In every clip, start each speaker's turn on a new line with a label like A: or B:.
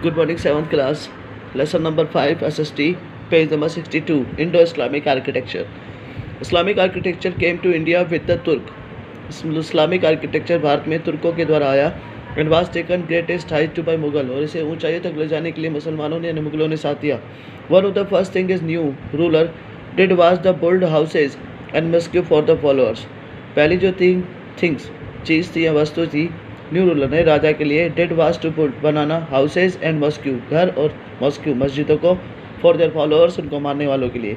A: Good morning, 7th class. Lesson number 5, SST, page number 62, Indo-Islamic architecture. Islamic architecture came to India with the Turk. Islamic architecture Bharat में तुर्कों के द्वारा आया and was taken greatest height to by Mughal, और इसे ऊंचाई तक ले जाने के लिए मुसलमानों ने मुगलों ने साथ दिया. One of the first thing is new ruler did was the build houses and mosque for the followers. पहली जो तीन थिंग्स चीज़ थी या वस्तु थी न्यू रूलर ने राजा के लिए डेड वाज टू बुल्ड बनाना हाउसेज एंड मॉस्क्यू घर और मॉस्क्यू मस्जिदों को फॉर देयर फॉलोअर्स उनको मानने वालों के लिए.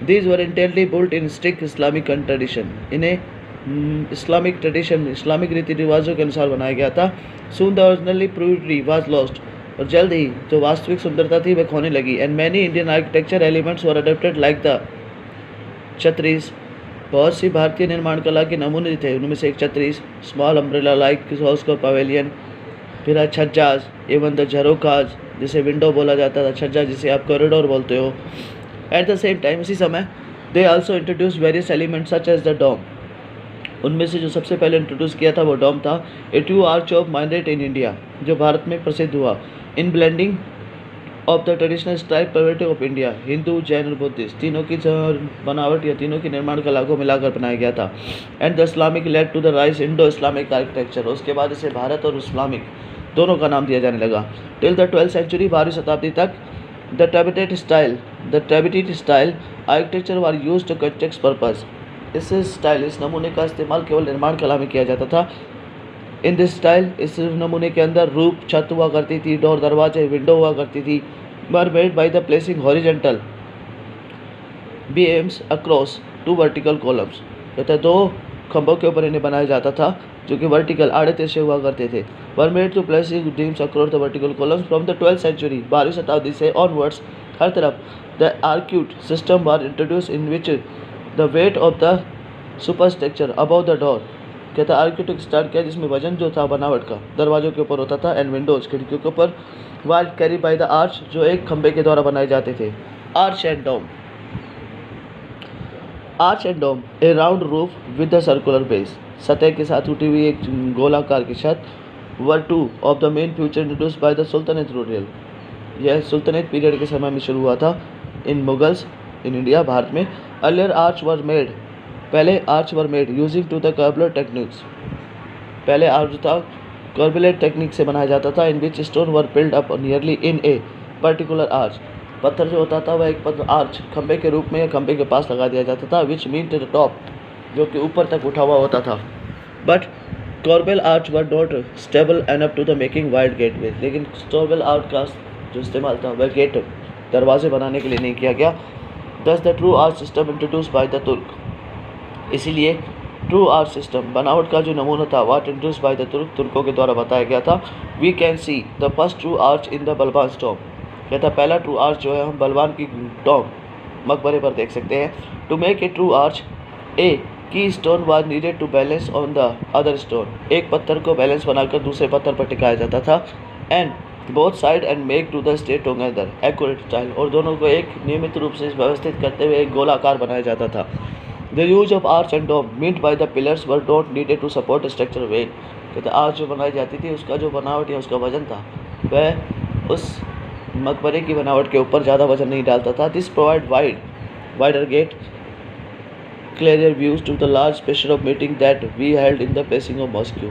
A: These were intently built in strict Islamic tradition. इन्हें इस्लामिक ट्रेडिशन इस्लामिक रीति रिवाजों के अनुसार बनाया गया था. Soon the originally beauty was lost, और जल्द ही जो वास्तविक सुंदरता थी वह खोने लगी. And many Indian architecture elements were adapted like the chhatris. बहुत सी भारतीय निर्माण कला के नमूने थे, उनमें से एक छत्रीस, स्मॉल अम्ब्रेला लाइक हाउस का पवेलियन, फिर छज्जाज, एवं द झरोखाज जिसे विंडो बोला जाता था, छज्जा जिसे आप कॉरिडोर बोलते हो. एट द सेम टाइम, इसी समय they also introduce various elements such as the dome. उनमें से जो सबसे पहले इंट्रोड्यूस किया था वो डोम था. A true arch of minaret in India, जो भारत में प्रसिद्ध हुआ. In blending of the traditional style pervade of India, Hindu Jain और बुद्धिस्ट तीनों की बनावट या तीनों की निर्माण कला को मिलाकर बनाया गया था. And the Islamic led to the rise Indo Islamic architecture. उसके बाद इसे भारत और इस्लामिक दोनों का नाम दिया जाने लगा. टिल द 12th सेंचुरी 12वीं शताब्दी तक the trabeated style architecture were use to construct purpose. इस नमूने का इस्तेमाल केवल निर्माण कला में किया जाता था. इन दिस स्टाइल, इस नमूने के अंदर रूफ छत हुआ करती थी, डोर दरवाजे विंडो हुआ करती थी. Were made by the placing horizontal beams across two vertical columns. कहते दो खंभों के ऊपर इन्हें बनाया जाता था जो कि वर्टिकल आड़े तिरछे हुआ करते थे. Were made to placing beams across the vertical columns from the 12th century 12वीं शताब्दी से ऑनवर्ड्स. हर तरफ the arcuate system were introduce in which the weight of the superstructure above the door. कहता आर्किटेक्ट स्टार्ट किया जिसमें वजन जो था बनावट का दरवाजों के ऊपर होता था. एंड विंडोज खिड़कियों के ऊपर वाल कैरी बाय द आर्च, जो एक खंबे के द्वारा बनाए जाते थे. Arch and dome a round roof with the circular base. सतह के साथ उठी हुई एक गोलाकार की छत. Were two of the main feature introduced by the sultanate ruler. यह सुल्तानेट पीरियड के समय में शुरू हुआ था इन मुगल्स इन इंडिया भारत में. अर्लियर पहले arch were made using to the corbelled techniques. पहले आर्च था कर्बुलर टेक्निक से बनाया जाता था. In which stone were build up nearly in a particular arch. पत्थर जो होता था वह एक आर्च खंबे के रूप में या खंबे के पास लगा दिया जाता था. Which mean to the top, जो कि ऊपर तक उठा हुआ होता था. But corbel arch were not stable enough to the making wide gateway. लेकिन कॉर्बेल आर्च का जो इस्तेमाल था वह गेट दरवाजे बनाने के लिए नहीं किया गया. दस the true arch system introduce by the तुर्क. इसीलिए ट्रू आर्च सिस्टम बनावट का जो नमूना था वाट इंट्रोड्यूस बाय द तुर्कों के द्वारा बताया गया था. We can see the first true arch in the Balban tomb. कहता पहला ट्रू आर्च जो है हम बलबान की टॉम मकबरे पर देख सकते हैं. To make a true arch a key stone was needed to balance on the other stone. एक पत्थर को बैलेंस बनाकर दूसरे पत्थर पर टिकाया जाता था. And both side and make to the stay together accurate style. और दोनों को एक नियमित रूप से व्यवस्थित करते हुए एक गोलाकार बनाया जाता था. The use of arch and dome meant by the pillars were not needed to support structural weight. कहते आर्च जो बनाई जाती थी उसका जो बनावट या उसका वजन था वह उस मकबरे की बनावट के ऊपर ज़्यादा वजन नहीं डालता था. This provide wider gate clear views to the large space of meeting that we held in the placing of mosque.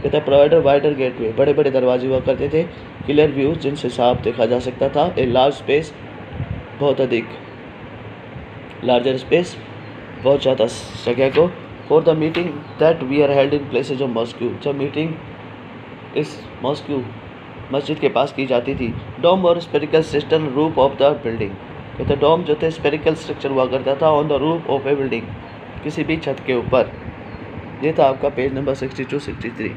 A: कहता प्रोवाइडर वाइडर गेट वे बड़े बड़े दरवाजे हुआ करते थे. क्लियर व्यूज जिनसे साफ देखा जा सकता था. ए लार्ज स्पेस बहुत अधिक लार्जर स्पेस बहुत ज़्यादा जगह को. For the meeting that we are held in places of mosque. जब मीटिंग इस मॉस्क्यू मस्जिद के पास की जाती थी. डोम और spherical system roof of the building. कहते डोम जो थे स्पेरिकल स्ट्रक्चर हुआ करता था on the roof of a building, किसी भी छत के ऊपर. ये था आपका पेज नंबर 62-63.